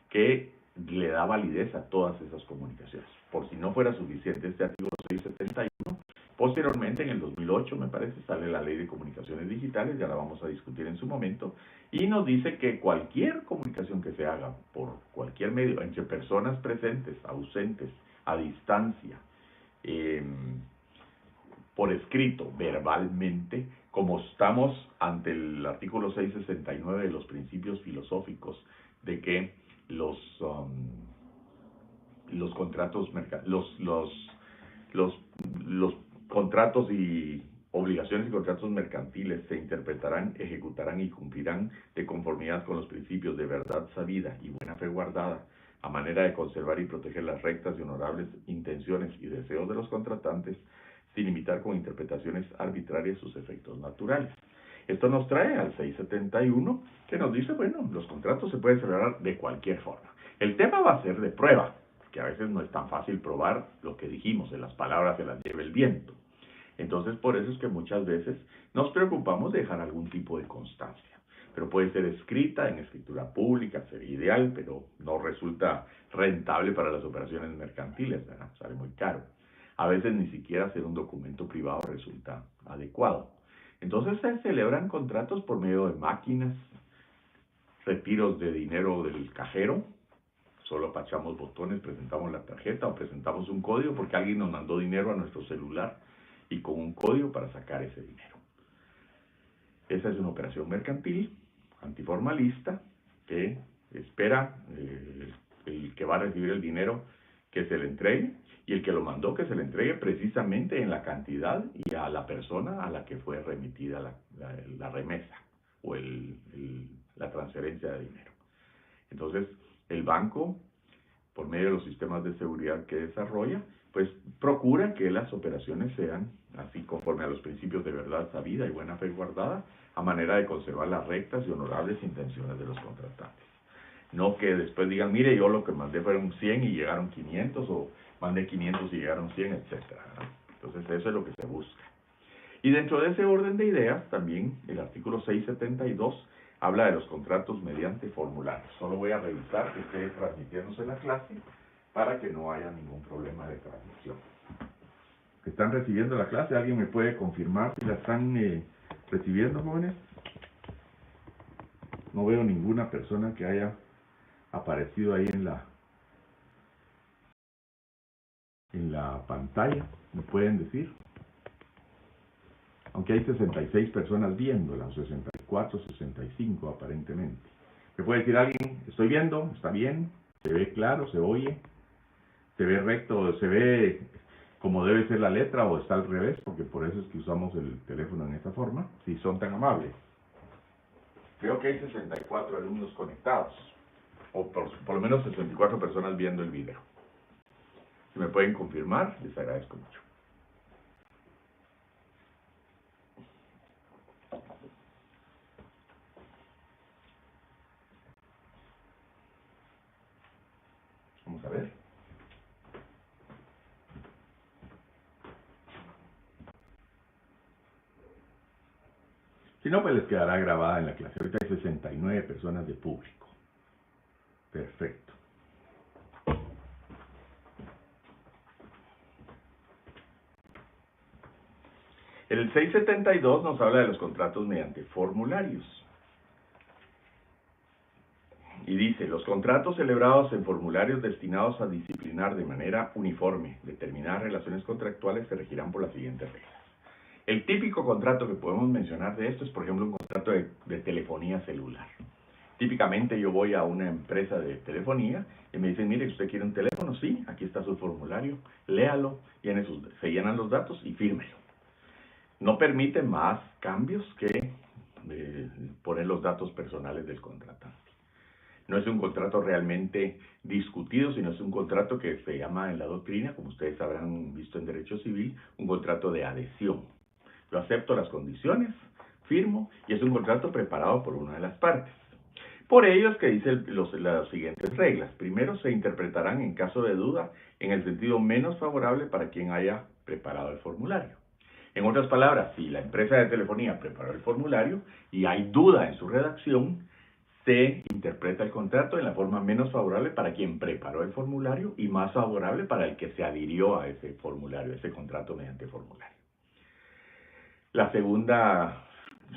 que le da validez a todas esas comunicaciones. Por si no fuera suficiente este artículo 671, posteriormente en el 2008, me parece, sale la Ley de Comunicaciones Digitales, ya la vamos a discutir en su momento, y nos dice que cualquier comunicación que se haga por cualquier medio, entre personas presentes, ausentes, a distancia, por escrito, verbalmente, como estamos ante el artículo 669 de los principios filosóficos de que los contratos los contratos y obligaciones y contratos mercantiles se interpretarán, ejecutarán y cumplirán de conformidad con los principios de verdad sabida y buena fe guardada, a manera de conservar y proteger las rectas y honorables intenciones y deseos de los contratantes, sin limitar con interpretaciones arbitrarias sus efectos naturales. Esto nos trae al 671, que nos dice, bueno, los contratos se pueden celebrar de cualquier forma. El tema va a ser de prueba, que a veces no es tan fácil probar lo que dijimos, en las palabras se las lleva el viento. Entonces, por eso es que muchas veces nos preocupamos de dejar algún tipo de constancia. Pero puede ser escrita en escritura pública, sería ideal, pero no resulta rentable para las operaciones mercantiles, ¿verdad? Sale muy caro. A veces ni siquiera hacer un documento privado resulta adecuado. Entonces se celebran contratos por medio de máquinas, retiros de dinero del cajero, solo apachamos botones, presentamos la tarjeta o presentamos un código porque alguien nos mandó dinero a nuestro celular y con un código para sacar ese dinero. Esa es una operación mercantil, antiformalista, que espera el que va a recibir el dinero que se le entregue y el que lo mandó que se le entregue precisamente en la cantidad y a la persona a la que fue remitida la remesa o la transferencia de dinero. Entonces, el banco, por medio de los sistemas de seguridad que desarrolla, pues procura que las operaciones sean así conforme a los principios de verdad sabida y buena fe guardada, a manera de conservar las rectas y honorables intenciones de los contratantes. No que después digan, mire, yo lo que mandé fueron 100 y llegaron 500, o mandé 500 y llegaron 100, etc. Entonces eso es lo que se busca. Y dentro de ese orden de ideas, también el artículo 672 habla de los contratos mediante formularios. Solo voy a revisar que esté transmitiéndose la clase para que no haya ningún problema de transmisión. ¿Están recibiendo la clase? ¿Alguien me puede confirmar si la están recibiendo, jóvenes? No veo ninguna persona que haya aparecido ahí en la pantalla. ¿Me pueden decir? Aunque hay 66 personas viéndola, 64, 65 aparentemente. ¿Me puede decir alguien? Estoy viendo, está bien, se ve claro, se oye, se ve recto, se ve como debe ser la letra o está al revés, porque por eso es que usamos el teléfono en esta forma, si son tan amables. Creo que hay 64 alumnos conectados, o por lo menos 64 personas viendo el video. Si me pueden confirmar, les agradezco mucho. Vamos a ver. Si no, pues les quedará grabada en la clase. Ahorita hay 69 personas de público. Perfecto. El 672 nos habla de los contratos mediante formularios. Y dice, los contratos celebrados en formularios destinados a disciplinar de manera uniforme determinadas relaciones contractuales se regirán por las siguientes reglas. El típico contrato que podemos mencionar de esto es, por ejemplo, un contrato de telefonía celular. Típicamente yo voy a una empresa de telefonía y me dicen, mire, ¿usted quiere un teléfono? Sí, aquí está su formulario, léalo, se llenan los datos y fírmelo. No permite más cambios que poner los datos personales del contratante. No es un contrato realmente discutido, sino es un contrato que se llama en la doctrina, como ustedes habrán visto en derecho civil, un contrato de adhesión. Yo acepto las condiciones, firmo, y es un contrato preparado por una de las partes. Por ello es que dice las siguientes reglas. Primero, se interpretarán en caso de duda en el sentido menos favorable para quien haya preparado el formulario. En otras palabras, si la empresa de telefonía preparó el formulario y hay duda en su redacción, se interpreta el contrato en la forma menos favorable para quien preparó el formulario y más favorable para el que se adhirió a ese formulario, ese contrato mediante formulario. La segunda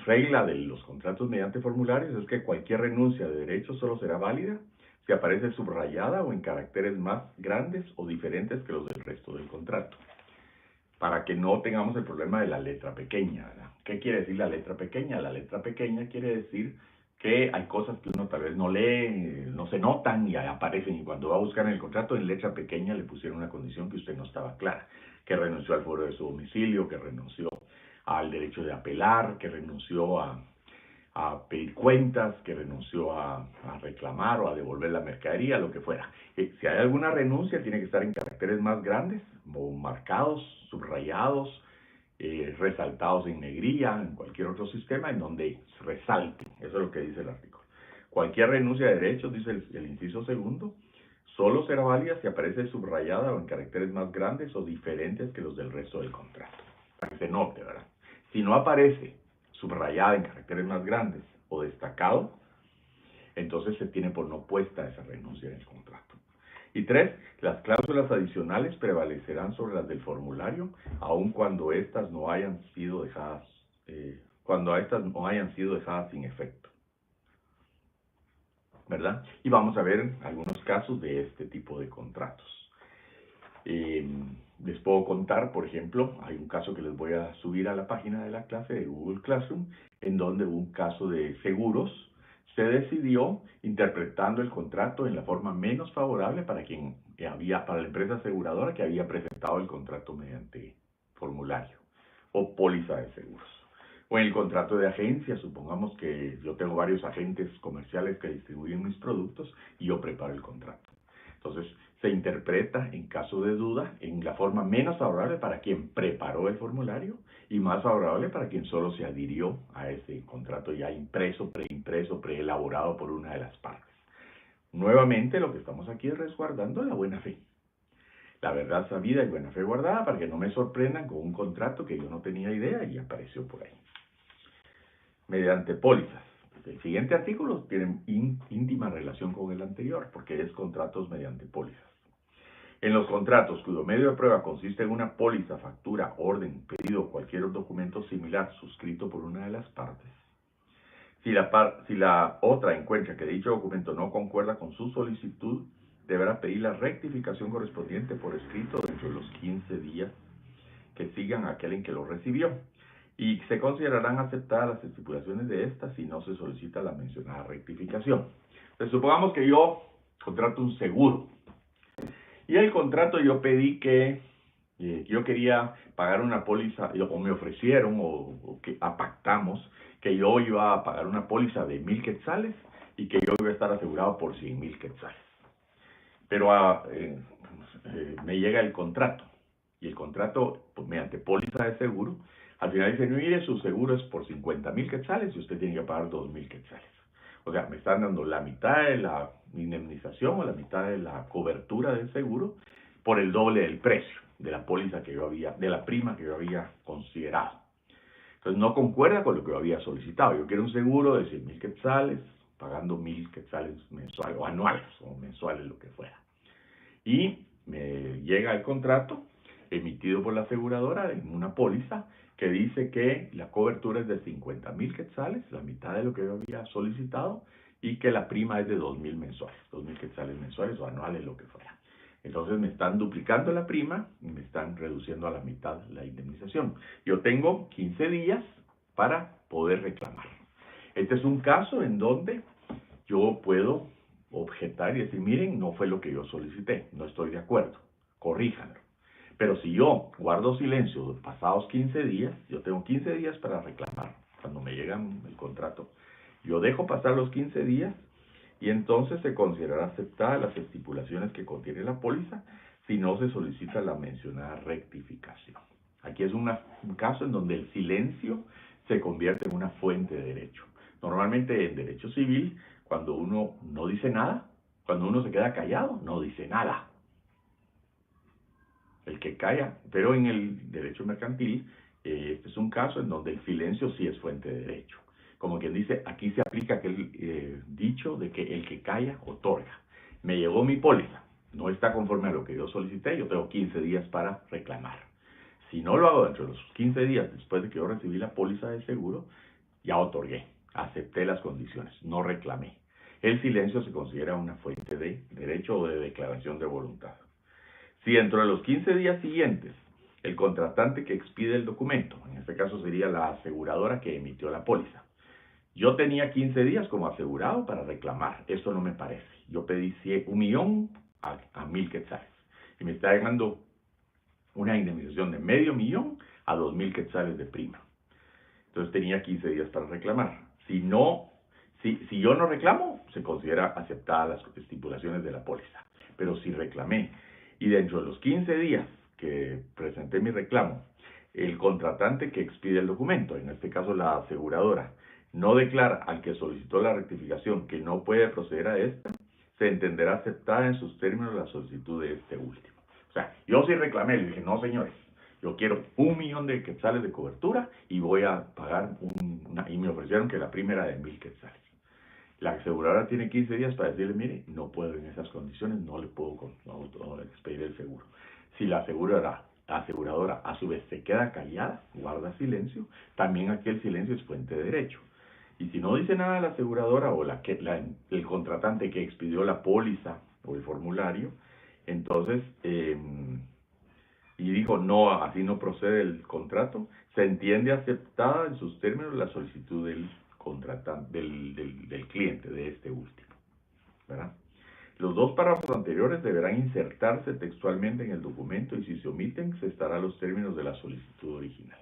regla de los contratos mediante formularios es que cualquier renuncia de derechos solo será válida si aparece subrayada o en caracteres más grandes o diferentes que los del resto del contrato, para que no tengamos el problema de la letra pequeña, ¿verdad? ¿Qué quiere decir la letra pequeña? La letra pequeña quiere decir que hay cosas que uno tal vez no lee, no se notan y aparecen, y cuando va a buscar en el contrato en letra pequeña le pusieron una condición que usted no estaba clara, que renunció al foro de su domicilio, que renunció al derecho de apelar, que renunció a pedir cuentas, que renunció a reclamar o a devolver la mercadería, lo que fuera. Si hay alguna renuncia, tiene que estar en caracteres más grandes, o marcados, subrayados, resaltados en negrilla, en cualquier otro sistema en donde resalte. Eso es lo que dice el artículo. Cualquier renuncia de derechos, dice el inciso segundo, solo será válida si aparece subrayada o en caracteres más grandes o diferentes que los del resto del contrato. Para que se note, ¿verdad? Si no aparece subrayada en caracteres más grandes o destacado, entonces se tiene por no puesta esa renuncia en el contrato. Y 3, las cláusulas adicionales prevalecerán sobre las del formulario, aun cuando éstas no hayan sido dejadas, sin efecto, ¿verdad? Y vamos a ver algunos casos de este tipo de contratos. Les puedo contar, por ejemplo, hay un caso que les voy a subir a la página de la clase de Google Classroom, en donde hubo un caso de seguros. Se decidió interpretando el contrato en la forma menos favorable para para la empresa aseguradora que había presentado el contrato mediante formulario o póliza de seguros. O en el contrato de agencia, supongamos que yo tengo varios agentes comerciales que distribuyen mis productos y yo preparo el contrato. Entonces, se interpreta en caso de duda en la forma menos favorable para quien preparó el formulario y más favorable para quien solo se adhirió a ese contrato ya impreso, preelaborado por una de las partes. Nuevamente, lo que estamos aquí es resguardando la buena fe. La verdad sabida y buena fe guardada para que no me sorprendan con un contrato que yo no tenía idea y apareció por ahí. Mediante pólizas. El siguiente artículo tiene íntima relación con el anterior porque es contratos mediante pólizas. En los contratos cuyo medio de prueba consiste en una póliza, factura, orden, pedido o cualquier documento similar suscrito por una de las partes, si la otra encuentra que dicho documento no concuerda con su solicitud, deberá pedir la rectificación correspondiente por escrito dentro de los 15 días que sigan a aquel en que lo recibió, y se considerarán aceptadas las estipulaciones de esta si no se solicita la mencionada rectificación. Entonces, supongamos que yo contrato un seguro, y el contrato yo pedí que yo quería pagar una póliza, o me ofrecieron, o que pactamos, que yo iba a pagar una póliza de 1,000 quetzales y que yo iba a estar asegurado por 100,000 quetzales. Pero me llega el contrato, y el contrato, pues, mediante póliza de seguro, al final dice, mire, su seguro es por 50,000 quetzales y usted tiene que pagar 2,000 quetzales. O sea, me están dando la mitad de la indemnización o la mitad de la cobertura del seguro por el doble del precio de la póliza que yo había, de la prima que yo había considerado. Entonces no concuerda con lo que yo había solicitado. Yo quiero un seguro de 100,000 quetzales, pagando 1,000 quetzales mensuales o anuales o mensuales, lo que fuera. Y me llega el contrato emitido por la aseguradora en una póliza que dice que la cobertura es de 50,000 quetzales, la mitad de lo que yo había solicitado, y que la prima es de 2,000 mensuales, 2,000 quetzales mensuales o anuales, lo que fuera. Entonces me están duplicando la prima y me están reduciendo a la mitad la indemnización. Yo tengo 15 días para poder reclamar. Este es un caso en donde yo puedo objetar y decir, miren, no fue lo que yo solicité, no estoy de acuerdo, corríjanlo. Pero si yo guardo silencio pasados 15 días, yo tengo 15 días para reclamar cuando me llega el contrato. Yo dejo pasar los 15 días y entonces se considerará aceptadas las estipulaciones que contiene la póliza si no se solicita la mencionada rectificación. Aquí es un caso en donde el silencio se convierte en una fuente de derecho. Normalmente en derecho civil, cuando uno no dice nada, cuando uno se queda callado, no dice nada. El que calla, pero en el derecho mercantil, este es un caso en donde el silencio sí es fuente de derecho. como quien dice, aquí se aplica aquel dicho de que el que calla, otorga. Me llegó mi póliza, no está conforme a lo que yo solicité, yo tengo 15 días para reclamar. Si no lo hago dentro de los 15 días después de que yo recibí la póliza de seguro, ya otorgué, acepté las condiciones, no reclamé. El silencio se considera una fuente de derecho o de declaración de voluntad. Si dentro de los 15 días siguientes, el contratante que expide el documento, en este caso sería la aseguradora que emitió la póliza, yo tenía 15 días como asegurado para reclamar, esto no me parece. Yo pedí 1 millón a 1.000 quetzales y me está llamando una indemnización de $500,000 a 2.000 quetzales de prima. Entonces tenía 15 días para reclamar. Si yo no reclamo, se considera aceptadas las estipulaciones de la póliza. Pero si reclamé y dentro de los 15 días que presenté mi reclamo, el contratante que expide el documento, en este caso la aseguradora, no declara al que solicitó la rectificación que no puede proceder a esta, se entenderá aceptada en sus términos la solicitud de este último. O sea, yo sí reclamé, le dije, no señores, yo quiero 1 millón de quetzales de cobertura y voy a pagar y me ofrecieron que la prima era de 1.000 quetzales. La aseguradora tiene 15 días para decirle, mire, no puedo en esas condiciones, no le puedo expedir el seguro. Si la aseguradora a su vez se queda callada, guarda silencio, también aquel silencio es fuente de derecho. Y si no dice nada la aseguradora o el contratante que expidió la póliza o el formulario, entonces, y dijo, no, así no procede el contrato, se entiende aceptada en sus términos la solicitud del contratante, del cliente, de este último, ¿verdad? Los 2 párrafos anteriores deberán insertarse textualmente en el documento y si se omiten, se estará a los términos de la solicitud original.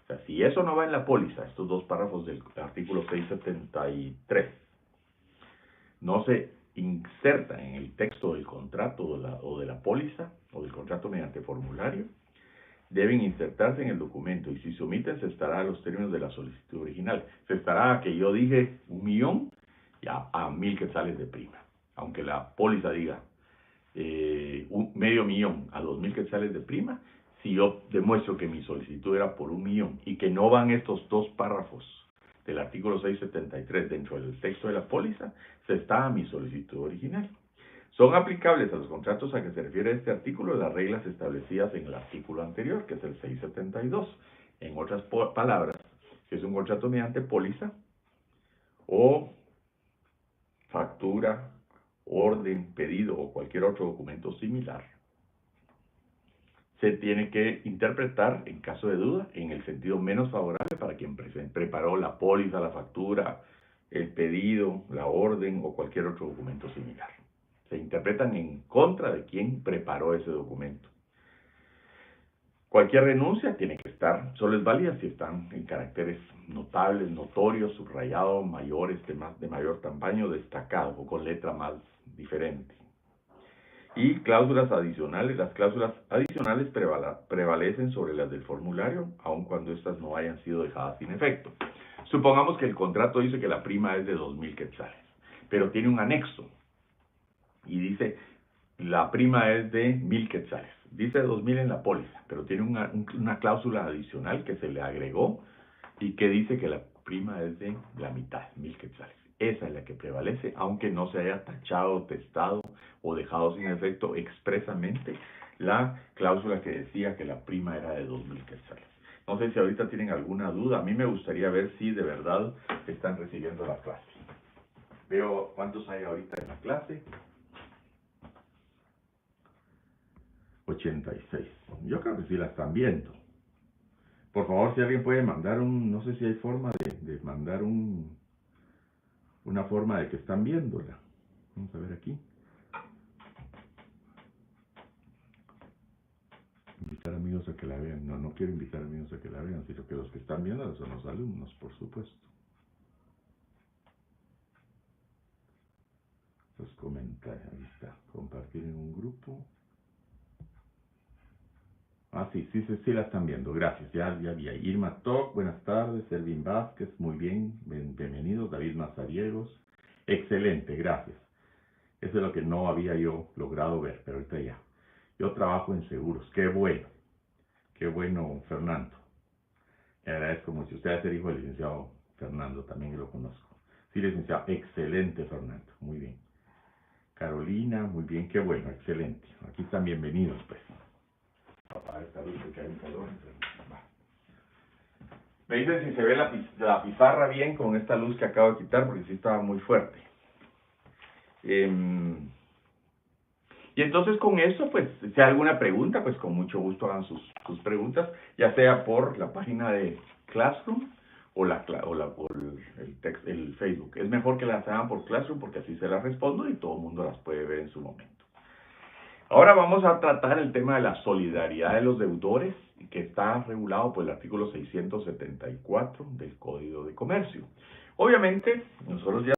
O sea, si eso no va en la póliza, estos 2 párrafos del artículo 673, no se insertan en el texto del contrato o de la póliza o del contrato mediante formulario, deben insertarse en el documento y si se omiten se estará a los términos de la solicitud original. Se estará a que yo dije 1 millón y a 1.000 quetzales de prima. Aunque la póliza diga $500,000 a 2.000 quetzales de prima, si yo demuestro que mi solicitud era por 1 millón y que no van estos 2 párrafos del artículo 673 dentro del texto de la póliza, se está a mi solicitud original. Son aplicables a los contratos a que se refiere este artículo las reglas establecidas en el artículo anterior, que es el 672. En otras palabras, si es un contrato mediante póliza o factura, orden, pedido o cualquier otro documento similar, se tiene que interpretar, en caso de duda, en el sentido menos favorable para quien preparó la póliza, la factura, el pedido, la orden o cualquier otro documento similar. Se interpretan en contra de quien preparó ese documento. Cualquier renuncia tiene que estar, solo es válida si están en caracteres notables, notorios, subrayados, mayores, de mayor tamaño, destacado o con letra más diferente. Y cláusulas adicionales. Las cláusulas adicionales prevalecen sobre las del formulario, aun cuando estas no hayan sido dejadas sin efecto. Supongamos que el contrato dice que la prima es de 2.000 quetzales, pero tiene un anexo y dice la prima es de 1.000 quetzales. Dice 2.000 en la póliza, pero tiene una cláusula adicional que se le agregó y que dice que la prima es de la mitad, 1.000 quetzales. Esa es la que prevalece, aunque no se haya tachado, testado o dejado sin efecto expresamente la cláusula que decía que la prima era de 2.000 quetzales. No sé si ahorita tienen alguna duda. A mí me gustaría ver si de verdad están recibiendo la clase. Veo cuántos hay ahorita en la clase. 86. Yo creo que sí la están viendo. Por favor, si alguien puede mandar no sé si hay forma de mandar una forma de que están viéndola. Vamos a ver aquí. Invitar amigos a que la vean. No quiero invitar amigos a que la vean, sino que los que están viendo son los alumnos, por supuesto. Los comentarios, ahí está. Compartir en un grupo. Ah, sí la están viendo. Gracias. Ya vi. Irma Toc, buenas tardes. Selvin Vázquez, muy bien. Bienvenidos. David Mazariegos. Excelente, gracias. Eso es lo que no había yo logrado ver, pero ahorita ya. Yo trabajo en seguros. Qué bueno, Fernando. Le agradezco mucho. Usted es el hijo del licenciado Fernando, también lo conozco. Sí, licenciado. Excelente, Fernando. Muy bien. Carolina, muy bien, qué bueno, excelente. Aquí están bienvenidos, pues. Papá, esta luz que hay calor. Va. Me dicen si se ve la pizarra bien con esta luz que acabo de quitar, porque sí estaba muy fuerte. Y entonces con eso, pues, si hay alguna pregunta, pues con mucho gusto hagan sus preguntas, ya sea por la página de Classroom o el Facebook. Es mejor que las hagan por Classroom porque así se las respondo y todo el mundo las puede ver en su momento. Ahora vamos a tratar el tema de la solidaridad de los deudores, que está regulado por el artículo 674 del Código de Comercio. Obviamente, nosotros ya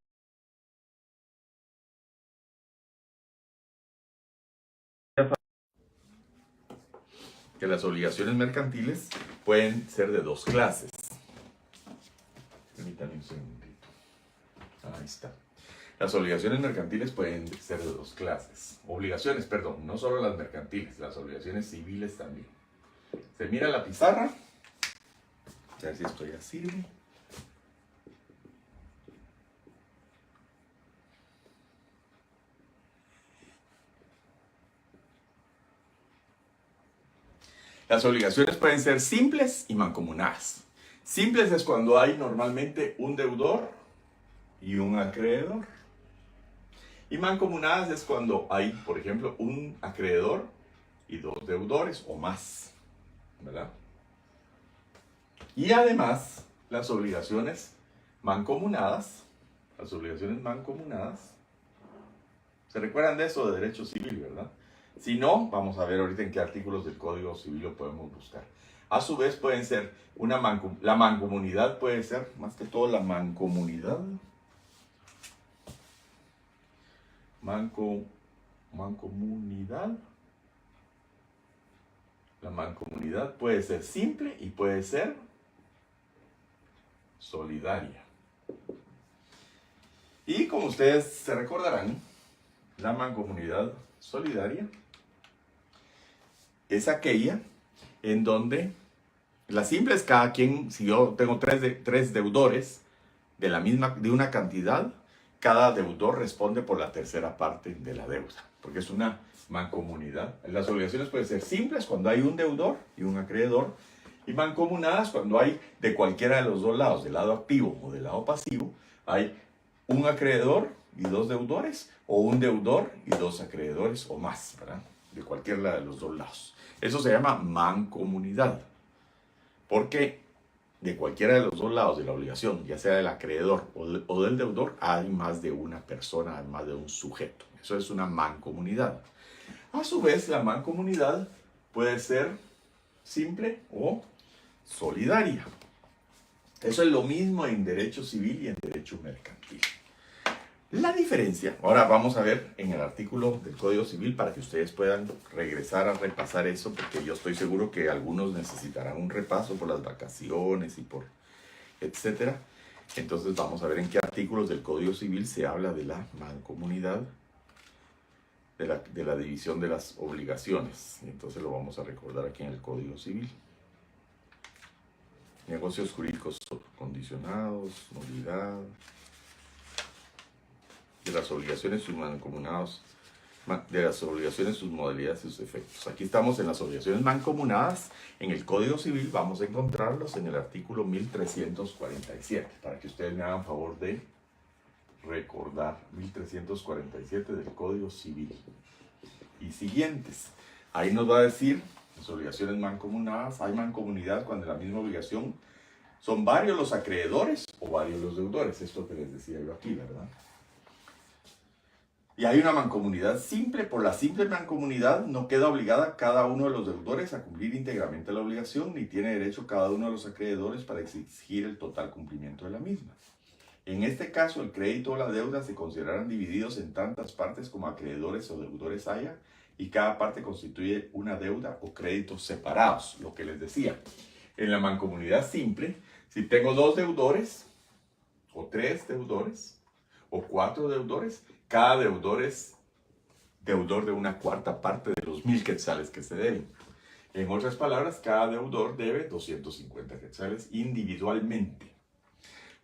que las obligaciones mercantiles pueden ser de dos clases. Permítanme un segundito. Ahí está. Las obligaciones mercantiles pueden ser de dos clases. Obligaciones, perdón, no solo las mercantiles, las obligaciones civiles también. Se mira la pizarra. A ver si esto ya sirve. Las obligaciones pueden ser simples y mancomunadas. Simples es cuando hay normalmente un deudor y un acreedor. Y mancomunadas es cuando hay, por ejemplo, un acreedor y dos deudores o más, ¿verdad? Y además, las obligaciones mancomunadas, ¿se recuerdan de eso de derecho civil, verdad? Si no, vamos a ver ahorita en qué artículos del Código Civil lo podemos buscar. A su vez pueden ser, la mancomunidad puede ser, más que todo la mancomunidad. Mancomunidad. La mancomunidad puede ser simple y puede ser solidaria. Y como ustedes se recordarán, la mancomunidad solidaria es aquella en donde la simple es cada quien, si yo tengo tres deudores de una cantidad, cada deudor responde por la tercera parte de la deuda, porque es una mancomunidad. Las obligaciones pueden ser simples cuando hay un deudor y un acreedor, y mancomunadas cuando hay de cualquiera de los dos lados, del lado activo o del lado pasivo, hay un acreedor y dos deudores, o un deudor y dos acreedores o más, ¿verdad? De cualquiera de los dos lados. Eso se llama mancomunidad, porque de cualquiera de los dos lados de la obligación, ya sea del acreedor o del deudor, hay más de una persona, hay más de un sujeto. Eso es una mancomunidad. A su vez, la mancomunidad puede ser simple o solidaria. Eso es lo mismo en derecho civil y en derecho mercantil. La diferencia, ahora vamos a ver en el artículo del Código Civil para que ustedes puedan regresar a repasar eso, porque yo estoy seguro que algunos necesitarán un repaso por las vacaciones y por etcétera. Entonces vamos a ver en qué artículos del Código Civil se habla de la mancomunidad, de la división de las obligaciones. Y entonces lo vamos a recordar aquí en el Código Civil. Negocios jurídicos condicionados, nulidad, de las obligaciones mancomunadas, de las obligaciones, sus modalidades y sus efectos. Aquí estamos en las obligaciones mancomunadas. En el Código Civil vamos a encontrarlos en el artículo 1347, para que ustedes me hagan favor de recordar. 1347 del Código Civil. Y siguientes. Ahí nos va a decir las obligaciones mancomunadas. Hay mancomunidad cuando la misma obligación son varios los acreedores o varios los deudores. Esto que les decía yo aquí, ¿verdad? Y hay una mancomunidad simple. Por la simple mancomunidad no queda obligada cada uno de los deudores a cumplir íntegramente la obligación, ni tiene derecho cada uno de los acreedores para exigir el total cumplimiento de la misma. En este caso, el crédito o la deuda se considerarán divididos en tantas partes como acreedores o deudores haya, y cada parte constituye una deuda o créditos separados. Lo que les decía, en la mancomunidad simple, si tengo dos deudores, o tres deudores, o cuatro deudores, cada deudor es deudor de una cuarta parte de los 1000 quetzales que se deben. En otras palabras, cada deudor debe 250 quetzales individualmente.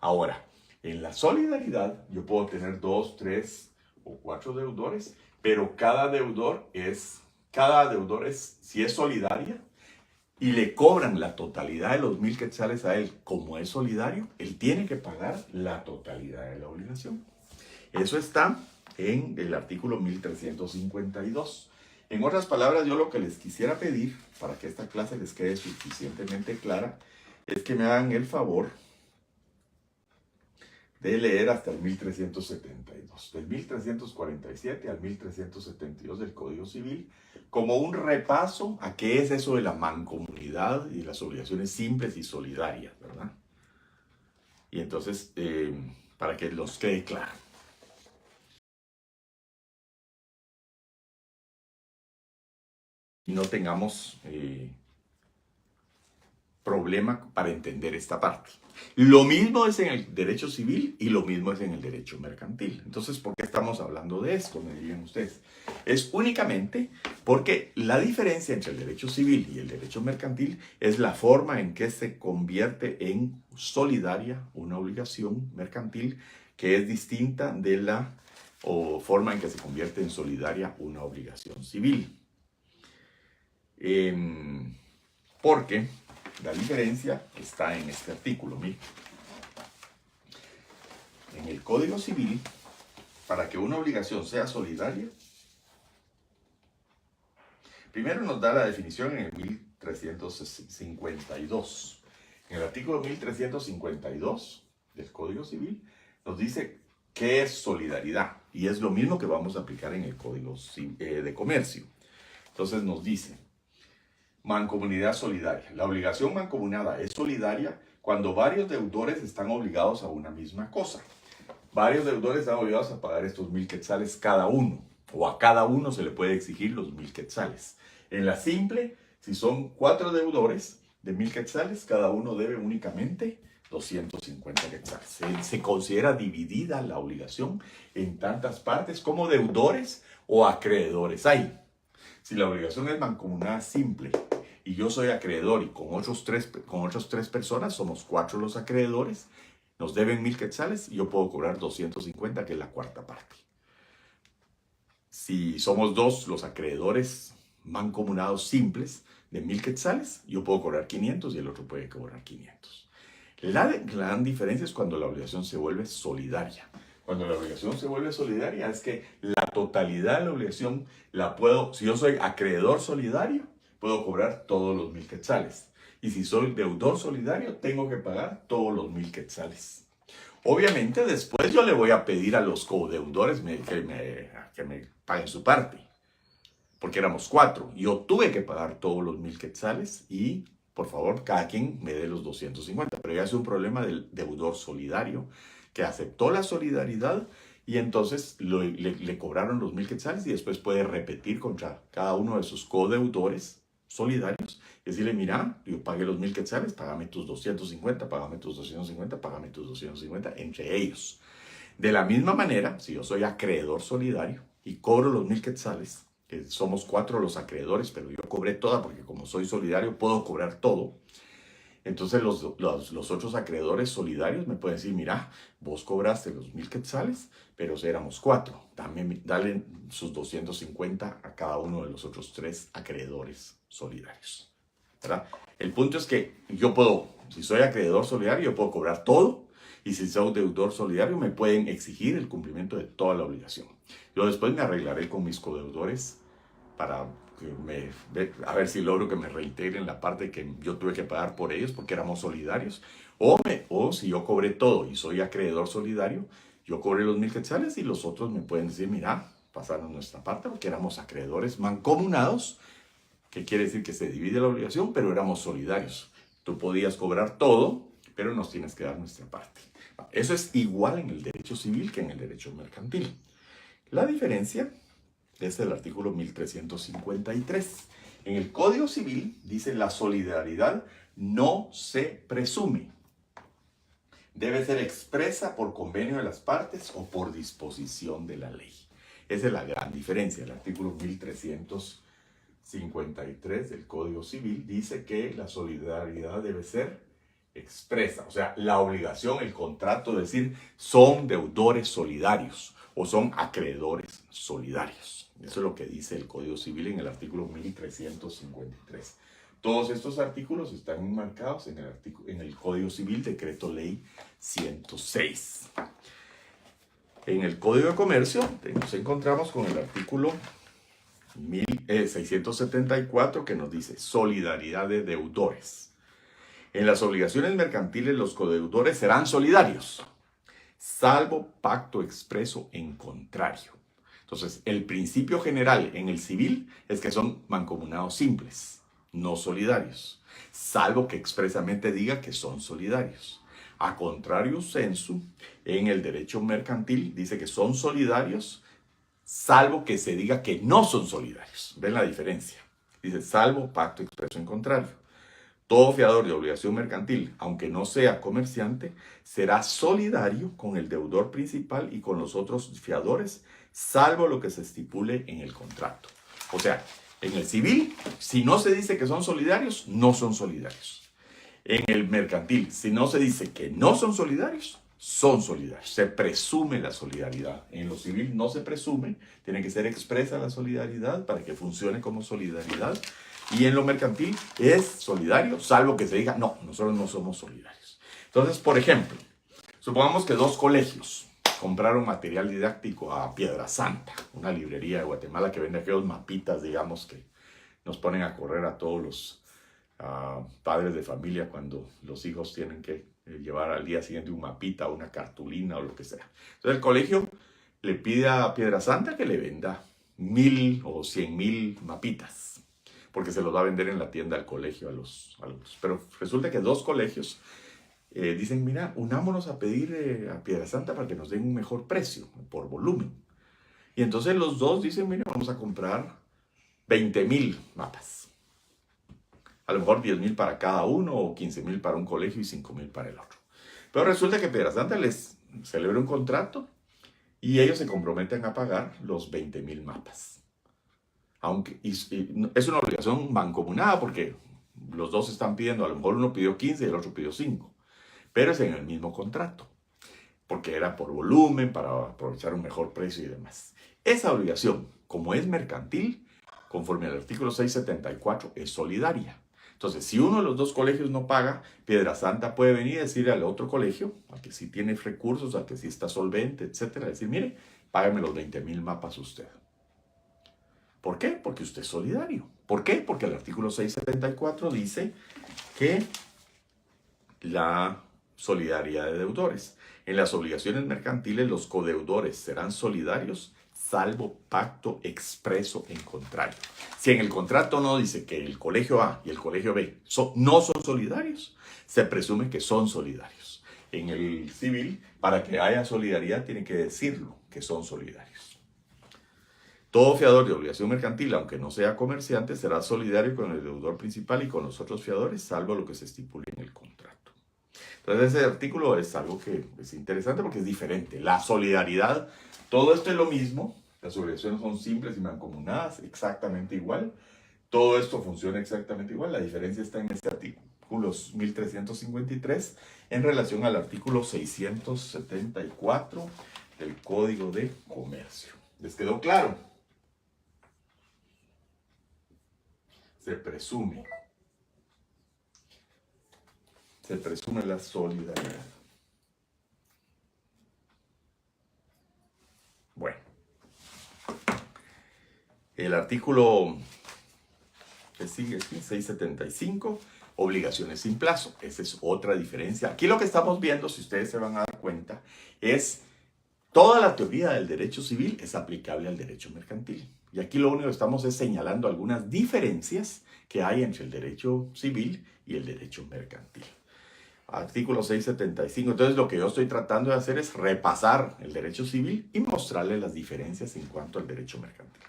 Ahora, en la solidaridad yo puedo tener 2, 3 o 4 deudores, pero cada deudor es, si es solidaria, y le cobran la totalidad de los 1000 quetzales a él, como es solidario, él tiene que pagar la totalidad de la obligación. Eso está en el artículo 1352. En otras palabras, yo lo que les quisiera pedir, para que esta clase les quede suficientemente clara, es que me hagan el favor de leer hasta el 1372, del 1347 al 1372 del Código Civil, como un repaso a qué es eso de la mancomunidad y las obligaciones simples y solidarias, ¿verdad? Y entonces, para que los quede claro. Y no tengamos problema para entender esta parte. Lo mismo es en el derecho civil y lo mismo es en el derecho mercantil. Entonces, ¿por qué estamos hablando de esto? Me dirían ustedes. Es únicamente porque la diferencia entre el derecho civil y el derecho mercantil es la forma en que se convierte en solidaria una obligación mercantil que es distinta de la forma en que se convierte en solidaria una obligación civil. Porque la diferencia está en este artículo. Miren. En el Código Civil, para que una obligación sea solidaria, primero nos da la definición en el 1352. En el artículo 1352 del Código Civil nos dice qué es solidaridad. Y es lo mismo que vamos a aplicar en el Código de Comercio. Entonces nos dice: mancomunidad solidaria. La obligación mancomunada es solidaria cuando varios deudores están obligados a una misma cosa. Varios deudores están obligados a pagar estos 1000 quetzales cada uno, o a cada uno se le puede exigir los 1000 quetzales. En la simple, si son 4 deudores de 1000 quetzales, cada uno debe únicamente 250 quetzales. Se considera dividida la obligación en tantas partes como deudores o acreedores hay. Si la obligación es mancomunada simple y yo soy acreedor y con otras tres personas, somos 4 los acreedores, nos deben 1000 quetzales y yo puedo cobrar 250, que es la cuarta parte. Si somos 2 los acreedores mancomunados simples de 1000 quetzales, yo puedo cobrar 500 y el otro puede cobrar 500. La gran diferencia es cuando la obligación se vuelve solidaria. Cuando la obligación se vuelve solidaria es que la totalidad de la obligación la puedo, si yo soy acreedor solidario, puedo cobrar todos los 1000 quetzales. Y si soy deudor solidario, tengo que pagar todos los 1000 quetzales. Obviamente después yo le voy a pedir a los codeudores que me paguen su parte. Porque éramos 4. Yo tuve que pagar todos los 1000 quetzales y, por favor, cada quien me dé los 250. Pero ya es un problema del deudor solidario que aceptó la solidaridad y entonces le cobraron los 1000 quetzales y después puede repetir contra cada uno de sus codeudores solidarios y decirle: mira, yo pagué los 1000 quetzales, págame tus 250, págame tus 250, págame tus 250, entre ellos. De la misma manera, si yo soy acreedor solidario y cobro los 1000 quetzales, que somos 4 los acreedores, pero yo cobré toda porque como soy solidario puedo cobrar todo. Entonces los otros acreedores solidarios me pueden decir: mira, vos cobraste los 1000 quetzales, pero éramos 4. Dale sus 250 a cada uno de los otros 3 acreedores solidarios, ¿verdad? El punto es que yo puedo, si soy acreedor solidario, yo puedo cobrar todo. Y si soy deudor solidario, me pueden exigir el cumplimiento de toda la obligación. Yo después me arreglaré con mis codeudores para a ver si logro que me reintegren la parte que yo tuve que pagar por ellos porque éramos solidarios. O si yo cobré todo y soy acreedor solidario, yo cobré los 1000 quetzales y los otros me pueden decir: mira, pasaron nuestra parte porque éramos acreedores mancomunados, que quiere decir que se divide la obligación, pero éramos solidarios. Tú podías cobrar todo, pero nos tienes que dar nuestra parte. Eso es igual en el derecho civil que en el derecho mercantil. La diferencia es el artículo 1353. En el Código Civil dice: la solidaridad no se presume. Debe ser expresa por convenio de las partes o por disposición de la ley. Esa es la gran diferencia. El artículo 1353 del Código Civil dice que la solidaridad debe ser expresa. O sea, la obligación, el contrato, es decir, son deudores solidarios o son acreedores solidarios. Eso es lo que dice el Código Civil en el artículo 1353. Todos estos artículos están enmarcados en el Código Civil, Decreto Ley 106. En el Código de Comercio nos encontramos con el artículo 674 que nos dice solidaridad de deudores. En las obligaciones mercantiles los codeudores serán solidarios, salvo pacto expreso en contrario. Entonces, el principio general en el civil es que son mancomunados simples, no solidarios, salvo que expresamente diga que son solidarios. A contrario sensu, en el derecho mercantil dice que son solidarios, salvo que se diga que no son solidarios. ¿Ven la diferencia? Dice, salvo pacto expreso en contrario. Todo fiador de obligación mercantil, aunque no sea comerciante, será solidario con el deudor principal y con los otros fiadores, salvo lo que se estipule en el contrato. O sea, en el civil, si no se dice que son solidarios, no son solidarios. En el mercantil, si no se dice que no son solidarios, son solidarios. Se presume la solidaridad. En lo civil no se presume, tiene que ser expresa la solidaridad para que funcione como solidaridad. Y en lo mercantil es solidario, salvo que se diga, no, nosotros no somos solidarios. Entonces, por ejemplo, supongamos que dos colegios compraron material didáctico a Piedra Santa, una librería de Guatemala que vende aquellos mapitas, digamos, que nos ponen a correr a todos los padres de familia cuando los hijos tienen que llevar al día siguiente un mapita, una cartulina o lo que sea. Entonces el colegio le pide a Piedra Santa que le venda 1000 o 100,000 mapitas, porque se los va a vender en la tienda del colegio a los alumnos. Pero resulta que dos colegios dicen, mira, unámonos a pedir a Piedra Santa para que nos den un mejor precio por volumen. Y entonces los dos dicen, mira, vamos a comprar 20,000 mapas. A lo mejor 10,000 para cada uno, o 15,000 para un colegio y 5,000 para el otro. Pero resulta que Piedra Santa les celebra un contrato y ellos se comprometen a pagar los 20,000 mapas. Aunque es una obligación mancomunada porque los dos están pidiendo, a lo mejor uno pidió 15 y el otro pidió 5. Pero es en el mismo contrato, porque era por volumen, para aprovechar un mejor precio y demás. Esa obligación, como es mercantil, conforme al artículo 674, es solidaria. Entonces, si uno de los dos colegios no paga, Piedra Santa puede venir y decirle al otro colegio, al que sí tiene recursos, al que sí está solvente, etcétera, decir, mire, págame los 20,000 mapas usted. ¿Por qué? Porque usted es solidario. ¿Por qué? Porque el artículo 674 dice que la solidaridad de deudores. En las obligaciones mercantiles, los codeudores serán solidarios, salvo pacto expreso en contrario. Si en el contrato no dice que el colegio A y el colegio B no son solidarios, se presume que son solidarios. En el civil, para que haya solidaridad, tiene que decirlo, que son solidarios. Todo fiador de obligación mercantil, aunque no sea comerciante, será solidario con el deudor principal y con los otros fiadores, salvo lo que se estipule en el contrato. Entonces ese artículo es algo que es interesante porque es diferente. La solidaridad, todo esto es lo mismo, las obligaciones son simples y mancomunadas, exactamente igual. Todo esto funciona exactamente igual, la diferencia está en este artículo 1353 en relación al artículo 674 del Código de Comercio. ¿Les quedó claro? Se presume la solidaridad. Bueno, el artículo que sigue aquí, 675, obligaciones sin plazo. Esa es otra diferencia. Aquí lo que estamos viendo, si ustedes se van a dar cuenta, es toda la teoría del derecho civil es aplicable al derecho mercantil. Y aquí lo único que estamos es señalando algunas diferencias que hay entre el derecho civil y el derecho mercantil. Artículo 675. Entonces lo que yo estoy tratando de hacer es repasar el derecho civil y mostrarle las diferencias en cuanto al derecho mercantil.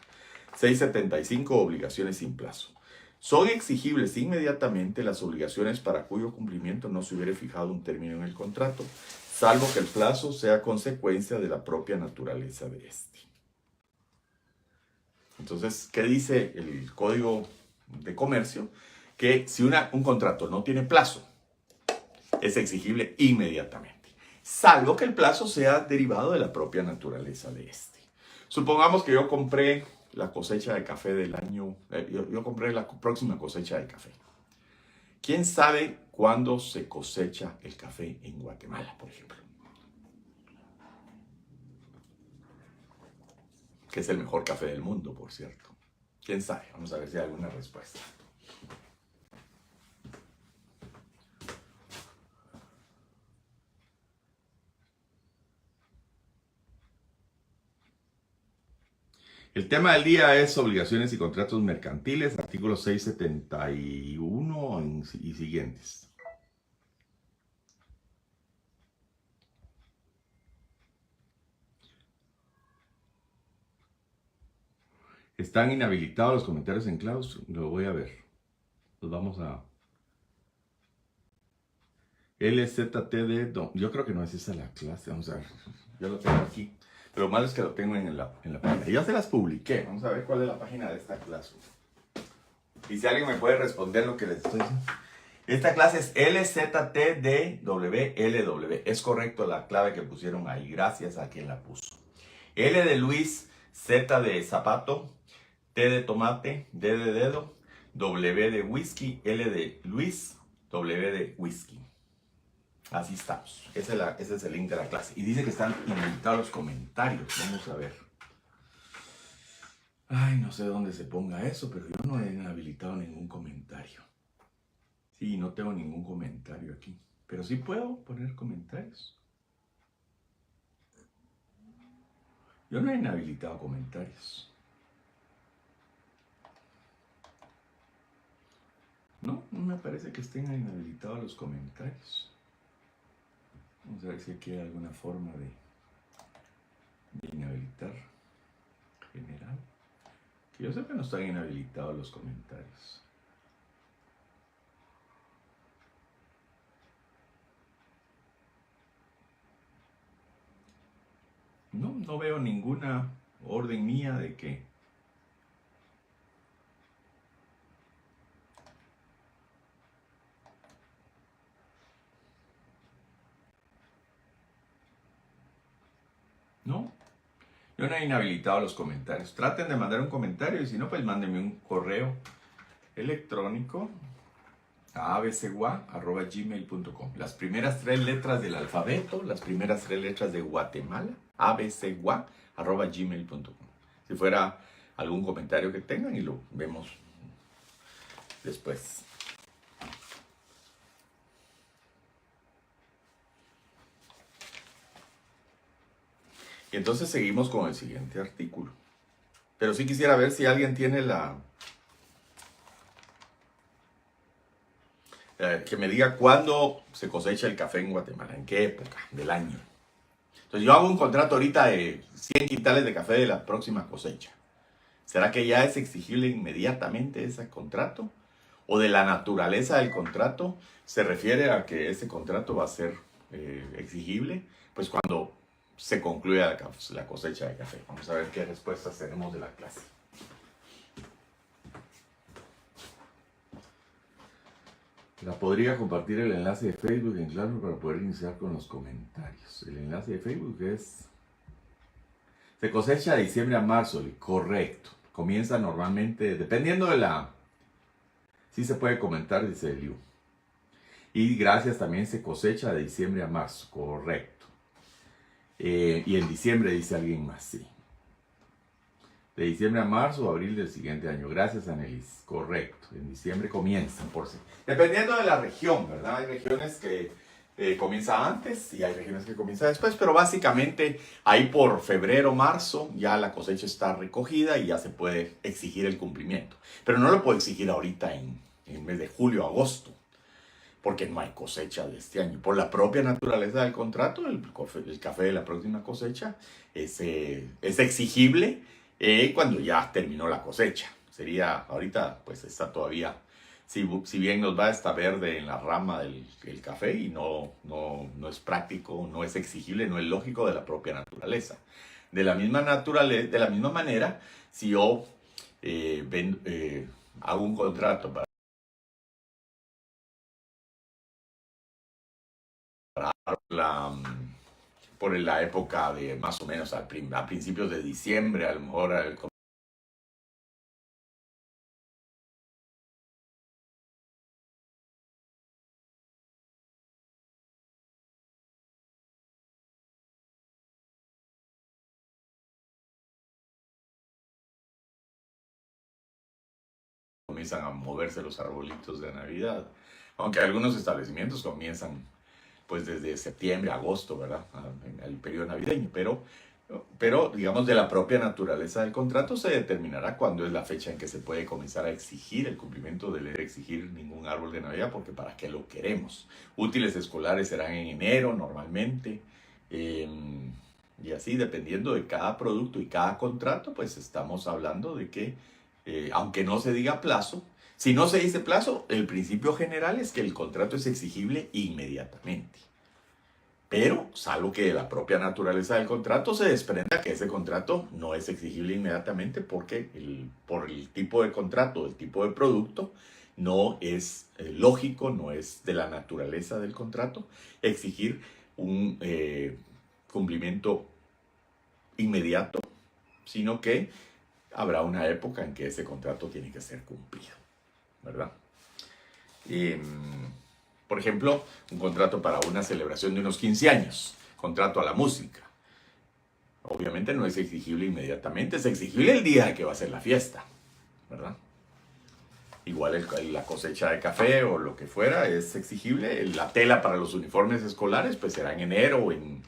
675. Obligaciones sin plazo. Son exigibles inmediatamente las obligaciones para cuyo cumplimiento no se hubiere fijado un término en el contrato, salvo que el plazo sea consecuencia de la propia naturaleza de este. Entonces, ¿qué dice el Código de Comercio? Que si un contrato no tiene plazo, es exigible inmediatamente, salvo que el plazo sea derivado de la propia naturaleza de este. Supongamos que yo compré la cosecha de café del año, yo compré la próxima cosecha de café. ¿Quién sabe cuándo se cosecha el café en Guatemala, por ejemplo? Que es el mejor café del mundo, por cierto. ¿Quién sabe? Vamos a ver si hay alguna respuesta. El tema del día es obligaciones y contratos mercantiles, artículos 671 y siguientes. Están inhabilitados los comentarios en claus. Lo voy a ver. Los vamos a... LZTD. Yo creo que no es esa la clase. Vamos a ver. Yo lo tengo aquí. Pero lo malo es que lo tengo en la página. Ya se las publiqué. Vamos a ver cuál es la página de esta clase. Y si alguien me puede responder lo que les estoy diciendo. Esta clase es LZTDWLW. Es correcto la clave que pusieron ahí. Gracias a quien la puso. L de Luis, Z de zapato, T de tomate, D de dedo, W de whisky, L de Luis, W de whisky. Así estamos. Ese es el link de la clase. Y dice que están inhabilitados los comentarios. Vamos a ver. Ay, no sé dónde se ponga eso, pero yo no he inhabilitado ningún comentario. Sí, no tengo ningún comentario aquí. Pero sí puedo poner comentarios. Yo no he inhabilitado comentarios. No, no me parece que estén inhabilitados los comentarios. Vamos a ver si aquí hay alguna forma de inhabilitar general. Que yo sepa, no están inhabilitados los comentarios. No veo ninguna orden mía de que... No, yo no he inhabilitado los comentarios. Traten de mandar un comentario y si no, pues mándenme un correo electrónico a abcgua@gmail.com. Las primeras 3 letras del alfabeto, las primeras 3 letras de Guatemala, abcgua@gmail.com. Si fuera algún comentario que tengan y lo vemos después. Y entonces seguimos con el siguiente artículo. Pero sí quisiera ver si alguien tiene que me diga cuándo se cosecha el café en Guatemala, en qué época del año. Entonces yo hago un contrato ahorita de 100 quintales de café de la próxima cosecha. ¿Será que ya es exigible inmediatamente ese contrato? ¿O de la naturaleza del contrato se refiere a que ese contrato va a ser exigible? Pues cuando se concluya la cosecha de café. Vamos a ver qué respuestas tenemos de la clase. La podría compartir el enlace de Facebook en claro para poder iniciar con los comentarios. El enlace de Facebook es... Se cosecha de diciembre a marzo, correcto. Comienza normalmente, dependiendo de la... Sí se puede comentar, dice Liu. Y gracias también se cosecha de diciembre a marzo, correcto. Y en diciembre dice alguien más, sí. De diciembre a marzo o abril del siguiente año. Gracias, Anelis. Correcto. En diciembre comienzan, por sí. Dependiendo de la región, ¿verdad? Hay regiones que comienza antes y hay regiones que comienza después, pero básicamente ahí por febrero, marzo ya la cosecha está recogida y ya se puede exigir el cumplimiento. Pero no lo puedo exigir ahorita en mes de julio, agosto, porque no hay cosecha de este año. Por la propia naturaleza del contrato, el café de la próxima cosecha es exigible cuando ya terminó la cosecha. Sería, ahorita pues está todavía, si bien nos va, está verde en la rama del café y no es práctico, no es exigible, no es lógico de la propia naturaleza. De la misma manera, si yo hago un contrato para por la época de más o menos a principios de diciembre, a lo mejor comienzan a moverse los arbolitos de Navidad. Aunque algunos establecimientos comienzan pues desde septiembre, agosto, ¿verdad? En el periodo navideño, pero digamos de la propia naturaleza del contrato se determinará cuándo es la fecha en que se puede comenzar a exigir el cumplimiento de exigir ningún árbol de Navidad, porque para qué lo queremos. Útiles escolares serán en enero normalmente, y así dependiendo de cada producto y cada contrato, pues estamos hablando de que aunque no se diga plazo, si no se dice plazo, el principio general es que el contrato es exigible inmediatamente. Pero, salvo que de la propia naturaleza del contrato se desprenda que ese contrato no es exigible inmediatamente porque por el tipo de contrato, el tipo de producto, no es lógico, no es de la naturaleza del contrato exigir un cumplimiento inmediato, sino que habrá una época en que ese contrato tiene que ser cumplido, ¿verdad? Por ejemplo, un contrato para una celebración de unos 15 años, contrato a la música. Obviamente no es exigible inmediatamente, es exigible el día que va a ser la fiesta, ¿verdad? Igual la cosecha de café o lo que fuera es exigible. La tela para los uniformes escolares pues será en enero o en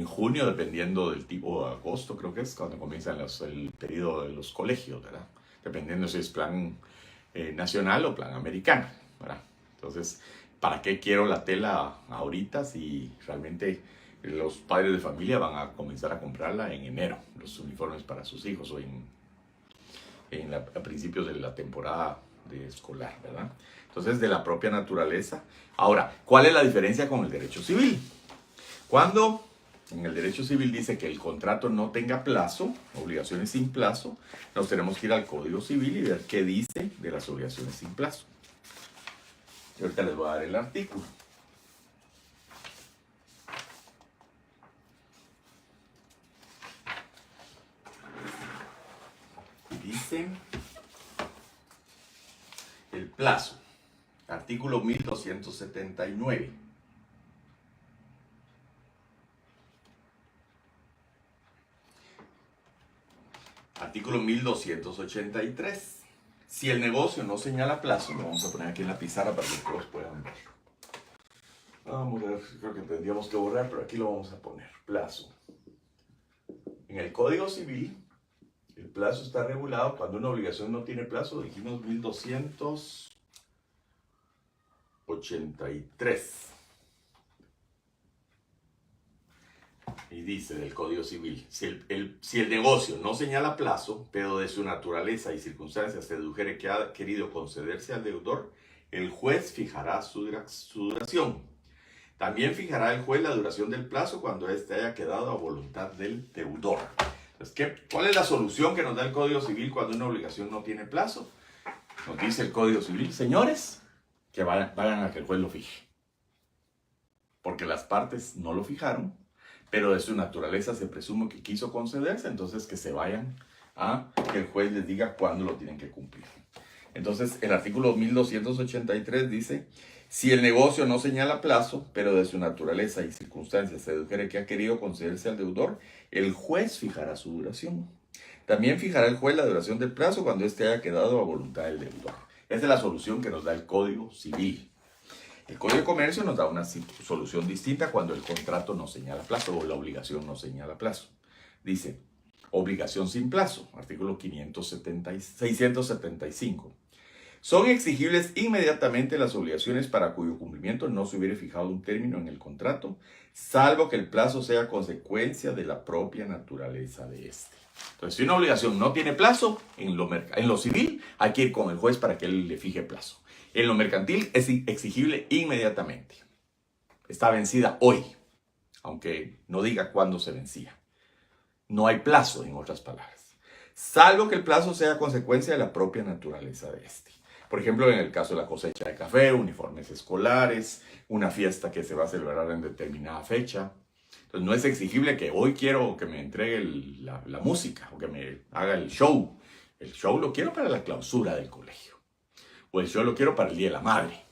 junio, dependiendo del tipo, de agosto creo que es cuando comienzan el periodo de los colegios, ¿verdad? Dependiendo si es plan nacional o plan americano, ¿verdad? Entonces, ¿para qué quiero la tela ahorita si realmente los padres de familia van a comenzar a comprarla en enero, los uniformes para sus hijos o a principios de la temporada escolar, ¿verdad? Entonces, de la propia naturaleza. Ahora, ¿cuál es la diferencia con el derecho civil? Cuando en el derecho civil dice que el contrato no tenga plazo, obligaciones sin plazo, nos tenemos que ir al Código Civil y ver qué dice de las obligaciones sin plazo. Y ahorita les voy a dar el artículo. Dice el plazo, artículo 1279. Artículo 1283. Si el negocio no señala plazo, lo vamos a poner aquí en la pizarra para que todos puedan ver. Vamos a ver, creo que tendríamos que borrar, pero aquí lo vamos a poner. Plazo. En el Código Civil, el plazo está regulado cuando una obligación no tiene plazo, dijimos 1283. Y dice del Código Civil, si el negocio no señala plazo, pero de su naturaleza y circunstancias se dedujere que ha querido concederse al deudor, el juez fijará su duración. También fijará el juez la duración del plazo cuando éste haya quedado a voluntad del deudor. Entonces, ¿cuál es la solución que nos da el Código Civil cuando una obligación no tiene plazo? Nos dice el Código Civil, señores, que vayan a que el juez lo fije. Porque las partes no lo fijaron, pero de su naturaleza se presume que quiso concederse, entonces que se vayan a que el juez les diga cuándo lo tienen que cumplir. Entonces, el artículo 1283 dice, si el negocio no señala plazo, pero de su naturaleza y circunstancias se dedujere que ha querido concederse al deudor, el juez fijará su duración. También fijará el juez la duración del plazo cuando éste haya quedado a voluntad del deudor. Esa es la solución que nos da el Código Civil. El Código de Comercio nos da una solución distinta cuando el contrato no señala plazo o la obligación no señala plazo. Dice, obligación sin plazo, artículo 675. Son exigibles inmediatamente las obligaciones para cuyo cumplimiento no se hubiere fijado un término en el contrato, salvo que el plazo sea consecuencia de la propia naturaleza de este. Entonces, si una obligación no tiene plazo, en lo civil hay que ir con el juez para que él le fije plazo. En lo mercantil es exigible inmediatamente. Está vencida hoy, aunque no diga cuándo se vencía. No hay plazo, en otras palabras. Salvo que el plazo sea consecuencia de la propia naturaleza de este. Por ejemplo, en el caso de la cosecha de café, uniformes escolares, una fiesta que se va a celebrar en determinada fecha. Entonces no es exigible que hoy quiero que me entregue la música o que me haga el show. El show lo quiero para la clausura del colegio. O el show lo quiero para el Día de la Madre.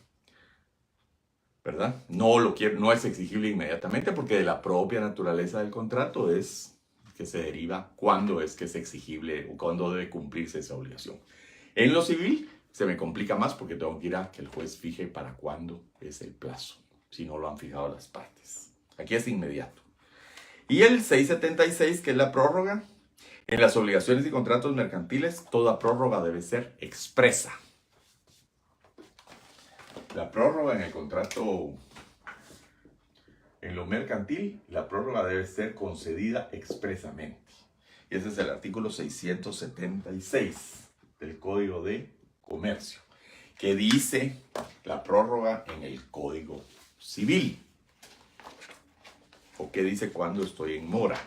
¿Verdad? No lo quiero, no es exigible inmediatamente porque de la propia naturaleza del contrato es que se deriva cuándo es que es exigible o cuándo debe cumplirse esa obligación. En lo civil se me complica más porque tengo que ir a que el juez fije para cuándo es el plazo, si no lo han fijado las partes. Aquí es inmediato. Y el 676, que es la prórroga. En las obligaciones y contratos mercantiles, toda prórroga debe ser expresa. La prórroga en el contrato, en lo mercantil, la prórroga debe ser concedida expresamente. Y ese es el artículo 676 del Código de Comercio, que dice la prórroga en el Código Civil. ¿O qué dice cuando estoy en mora?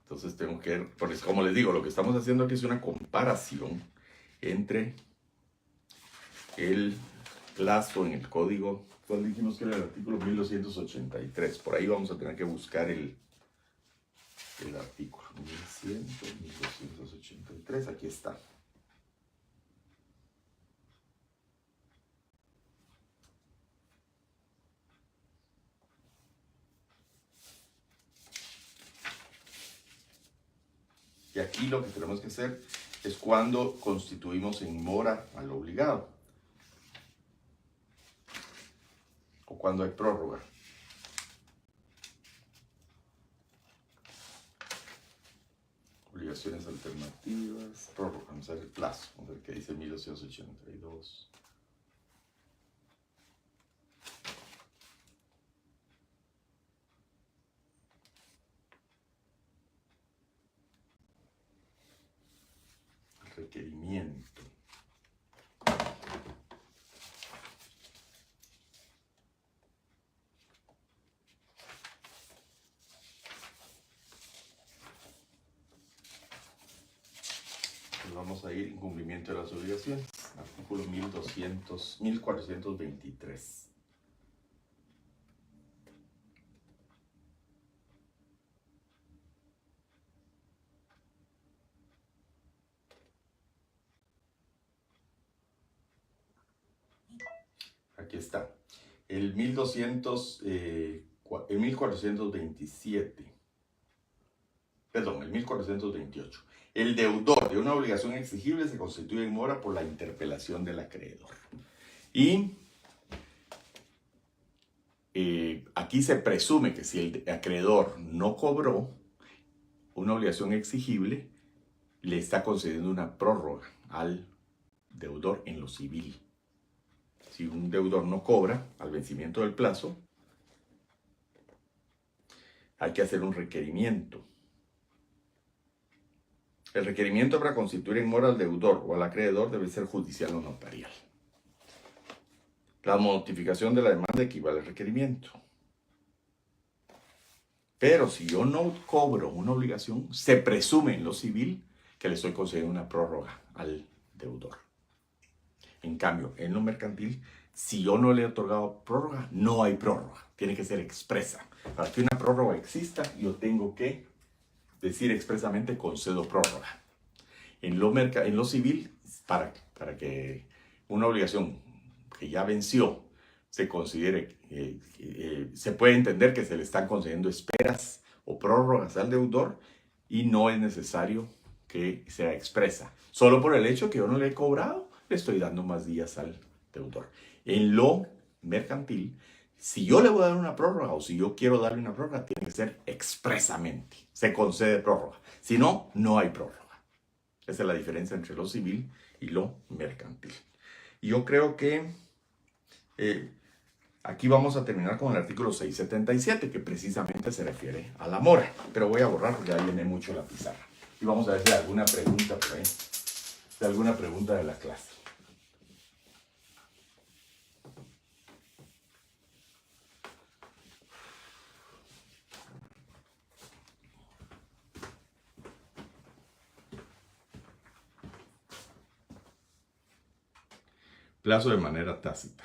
Entonces tengo que ver, pues como les digo, lo que estamos haciendo aquí es una comparación entre el plazo en el código, ¿cuál dijimos que era el artículo 1283? Por ahí vamos a tener que buscar el artículo 1283, aquí está. Y aquí lo que tenemos que hacer es cuando constituimos en mora al obligado. O cuando hay prórroga. Obligaciones alternativas. Prórroga, vamos a ver el plazo. Vamos a ver qué dice 1282. Requerimiento. Pues vamos a ir incumplimiento de las obligaciones. Artículo 1423. Aquí está. El 1427. Perdón, el 1428. El deudor de una obligación exigible se constituye en mora por la interpelación del acreedor. Y aquí se presume que si el acreedor no cobró una obligación exigible, le está concediendo una prórroga al deudor en lo civil. Si un deudor no cobra al vencimiento del plazo, hay que hacer un requerimiento. El requerimiento para constituir en mora al deudor o al acreedor debe ser judicial o notarial. La notificación de la demanda equivale al requerimiento. Pero si yo no cobro una obligación, se presume en lo civil que le estoy concediendo una prórroga al deudor. En cambio, en lo mercantil, si yo no le he otorgado prórroga, no hay prórroga. Tiene que ser expresa. Para que una prórroga exista, yo tengo que decir expresamente concedo prórroga. En lo civil, para que una obligación que ya venció se considere, se puede entender que se le están concediendo esperas o prórrogas al deudor y no es necesario que sea expresa. Solo por el hecho que yo no le he cobrado, le estoy dando más días al deudor. En lo mercantil, si yo le voy a dar una prórroga o si yo quiero darle una prórroga, tiene que ser expresamente. Se concede prórroga. Si no, no hay prórroga. Esa es la diferencia entre lo civil y lo mercantil. Y yo creo que aquí vamos a terminar con el artículo 677, que precisamente se refiere a la mora. Pero voy a borrar porque ya viene mucho la pizarra. Y vamos a ver si hay alguna pregunta por ahí. Si hay alguna pregunta de la clase. Plazo de manera tácita.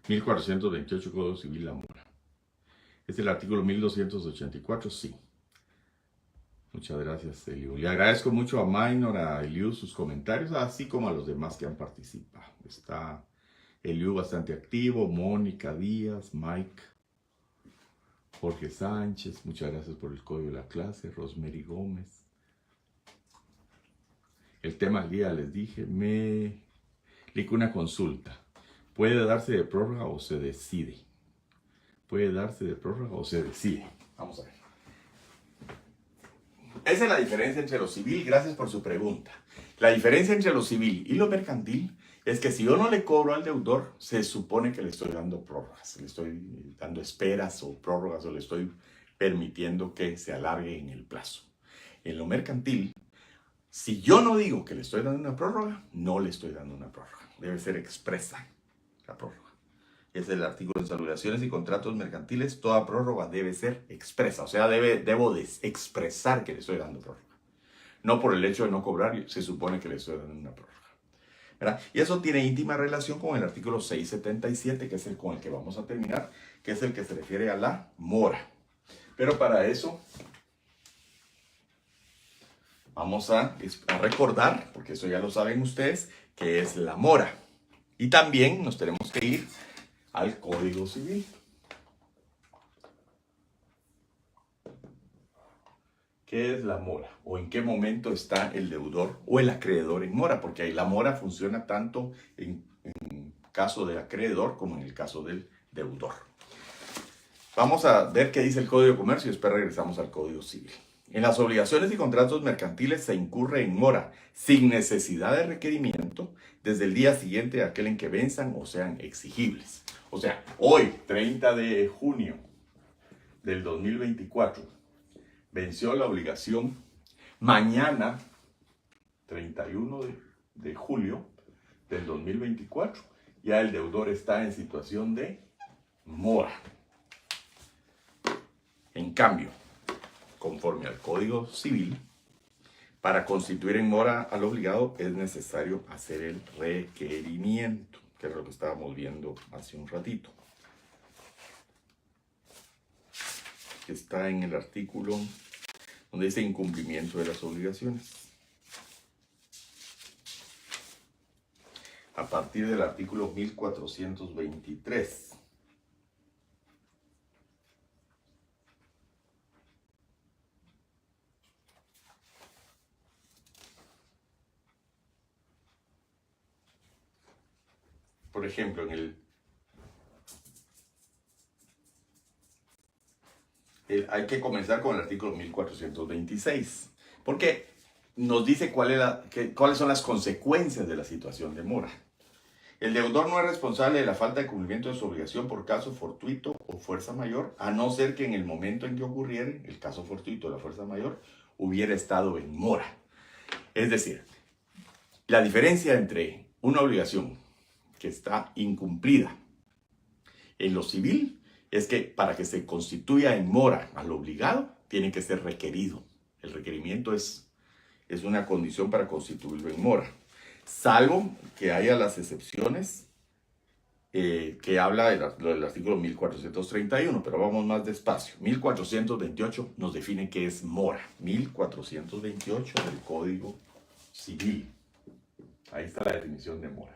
1428 Código Civil, la mora. ¿Es el artículo 1284? Sí. Muchas gracias, Eliu. Le agradezco mucho a Minor, a Eliu sus comentarios, así como a los demás que han participado. Está Eliu bastante activo, Mónica Díaz, Mike, Jorge Sánchez, muchas gracias por el código de la clase, Rosemary Gómez. El tema del día, les dije, me explico una consulta. ¿Puede darse de prórroga o se decide? ¿Puede darse de prórroga o se decide? Vamos a ver. Esa es la diferencia entre lo civil, gracias por su pregunta. La diferencia entre lo civil y lo mercantil es que si yo no le cobro al deudor, se supone que le estoy dando prórrogas, le estoy dando esperas o prórrogas o le estoy permitiendo que se alargue en el plazo. En lo mercantil, si yo no digo que le estoy dando una prórroga, no le estoy dando una prórroga. Debe ser expresa la prórroga. Es el artículo de saludaciones y contratos mercantiles. Toda prórroga debe ser expresa. O sea, debo de expresar que le estoy dando prórroga. No por el hecho de no cobrar, se supone que le estoy dando una prórroga, ¿verdad? Y eso tiene íntima relación con el artículo 677, que es el con el que vamos a terminar, que es el que se refiere a la mora. Pero para eso vamos a recordar, porque eso ya lo saben ustedes, que es la mora. Y también nos tenemos que ir al Código Civil. ¿Qué es la mora? ¿O en qué momento está el deudor o el acreedor en mora? Porque ahí la mora funciona tanto en caso del acreedor como en el caso del deudor. Vamos a ver qué dice el Código de Comercio y después regresamos al Código Civil. En las obligaciones y contratos mercantiles se incurre en mora sin necesidad de requerimiento desde el día siguiente a aquel en que venzan o sean exigibles. O sea, hoy, 30 de junio del 2024, venció la obligación. Mañana, 31 de julio del 2024, ya el deudor está en situación de mora. En cambio, conforme al Código Civil, para constituir en mora al obligado es necesario hacer el requerimiento, que es lo que estábamos viendo hace un ratito. Está en el artículo donde dice incumplimiento de las obligaciones. A partir del artículo 1423. Por ejemplo, hay que comenzar con el artículo 1426, porque nos dice cuáles son las consecuencias de la situación de mora. El deudor no es responsable de la falta de cumplimiento de su obligación por caso fortuito o fuerza mayor, a no ser que en el momento en que ocurriere el caso fortuito o la fuerza mayor hubiera estado en mora. Es decir, la diferencia entre una obligación que está incumplida en lo civil es que para que se constituya en mora al obligado, tiene que ser requerido. El requerimiento es una condición para constituirlo en mora. Salvo que haya las excepciones que habla del artículo 1431, pero vamos más despacio. 1428 nos define qué es mora. 1428 del Código Civil. Ahí está la definición de mora.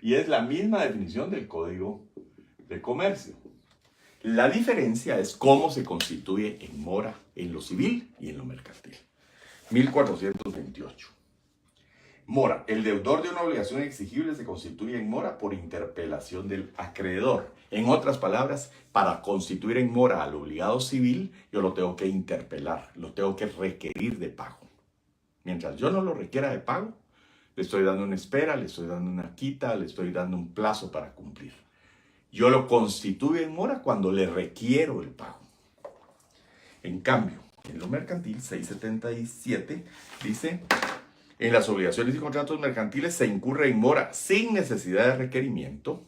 Y es la misma definición del Código de Comercio. La diferencia es cómo se constituye en mora en lo civil y en lo mercantil. 1428. Mora. El deudor de una obligación exigible se constituye en mora por interpelación del acreedor. En otras palabras, para constituir en mora al obligado civil, yo lo tengo que interpelar, lo tengo que requerir de pago. Mientras yo no lo requiera de pago, le estoy dando una espera, le estoy dando una quita, le estoy dando un plazo para cumplir. Yo lo constituyo en mora cuando le requiero el pago. En cambio, en lo mercantil, 677, dice: en las obligaciones y contratos mercantiles se incurre en mora sin necesidad de requerimiento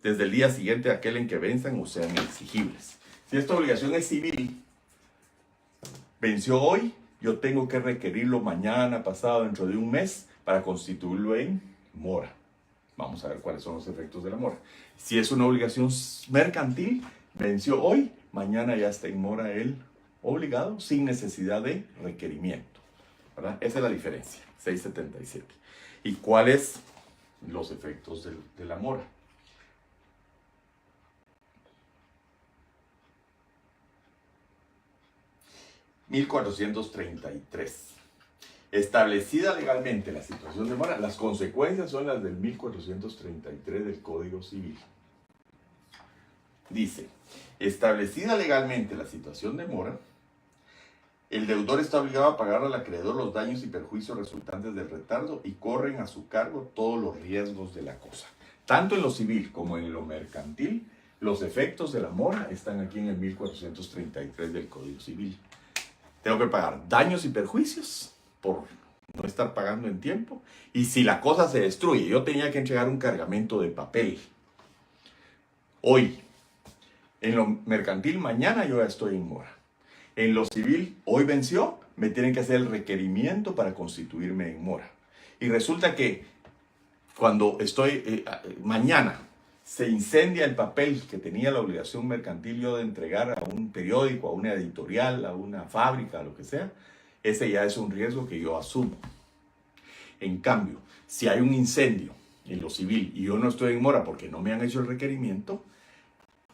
desde el día siguiente a aquel en que venzan o sean exigibles. Si esta obligación es civil, venció hoy, yo tengo que requerirlo mañana, pasado, dentro de un mes, para constituirlo en mora. Vamos a ver cuáles son los efectos de la mora. Si es una obligación mercantil, venció hoy, mañana ya está en mora el obligado sin necesidad de requerimiento, ¿verdad? Esa es la diferencia, 677. ¿Y cuáles los efectos de la mora? (1433) Establecida legalmente la situación de mora, las consecuencias son las del 1433 del Código Civil. Dice, establecida legalmente la situación de mora, el deudor está obligado a pagar al acreedor los daños y perjuicios resultantes del retardo y corren a su cargo todos los riesgos de la cosa. Tanto en lo civil como en lo mercantil, los efectos de la mora están aquí en el 1433 del Código Civil. Tengo que pagar daños y perjuicios por no estar pagando en tiempo. Y si la cosa se destruye, yo tenía que entregar un cargamento de papel hoy. En lo mercantil, mañana yo ya estoy en mora. En lo civil, hoy venció, me tienen que hacer el requerimiento para constituirme en mora. Y resulta que cuando mañana se incendia el papel que tenía la obligación mercantil yo de entregar a un periódico, a una editorial, a una fábrica, a lo que sea, ese ya es un riesgo que yo asumo. En cambio, si hay un incendio en lo civil y yo no estoy en mora porque no me han hecho el requerimiento,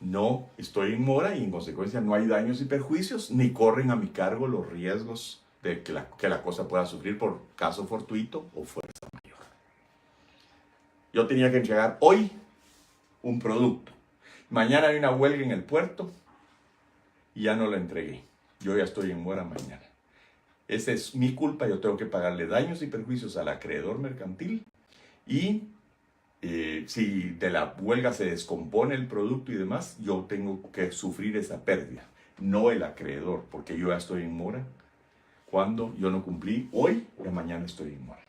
no estoy en mora y en consecuencia no hay daños y perjuicios, ni corren a mi cargo los riesgos de que la cosa pueda sufrir por caso fortuito o fuerza mayor. Yo tenía que entregar hoy un producto. Mañana hay una huelga en el puerto y ya no lo entregué. Yo ya estoy en mora mañana. Esa es mi culpa, yo tengo que pagarle daños y perjuicios al acreedor mercantil y si de la huelga se descompone el producto y demás, yo tengo que sufrir esa pérdida, no el acreedor, porque yo ya estoy en mora cuando yo no cumplí hoy y mañana estoy en mora.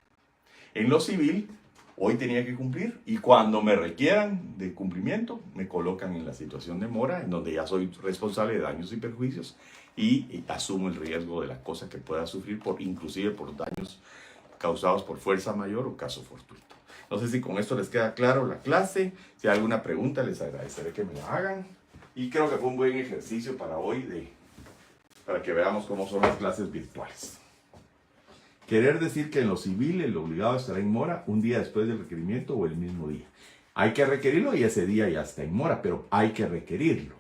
En lo civil, hoy tenía que cumplir y cuando me requieran de cumplimiento, me colocan en la situación de mora, en donde ya soy responsable de daños y perjuicios y asumo el riesgo de la cosa que pueda sufrir, inclusive por daños causados por fuerza mayor o caso fortuito. No sé si con esto les queda claro la clase. Si hay alguna pregunta, les agradeceré que me la hagan. Y creo que fue un buen ejercicio para hoy, para que veamos cómo son las clases virtuales. Querer decir que en lo civil el obligado estará en mora un día después del requerimiento o el mismo día. Hay que requerirlo y ese día ya está en mora, pero hay que requerirlo.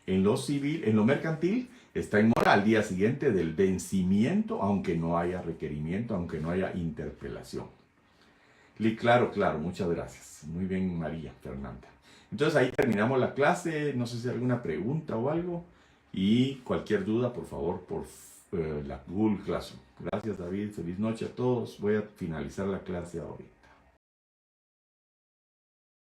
En lo civil, en lo mercantil, está en mora al día siguiente del vencimiento, aunque no haya requerimiento, aunque no haya interpelación. Claro, muchas gracias. Muy bien, María Fernanda. Entonces ahí terminamos la clase. No sé si hay alguna pregunta o algo. Y cualquier duda, por favor, por la Google Classroom. Gracias, David. Feliz noche a todos. Voy a finalizar la clase ahorita.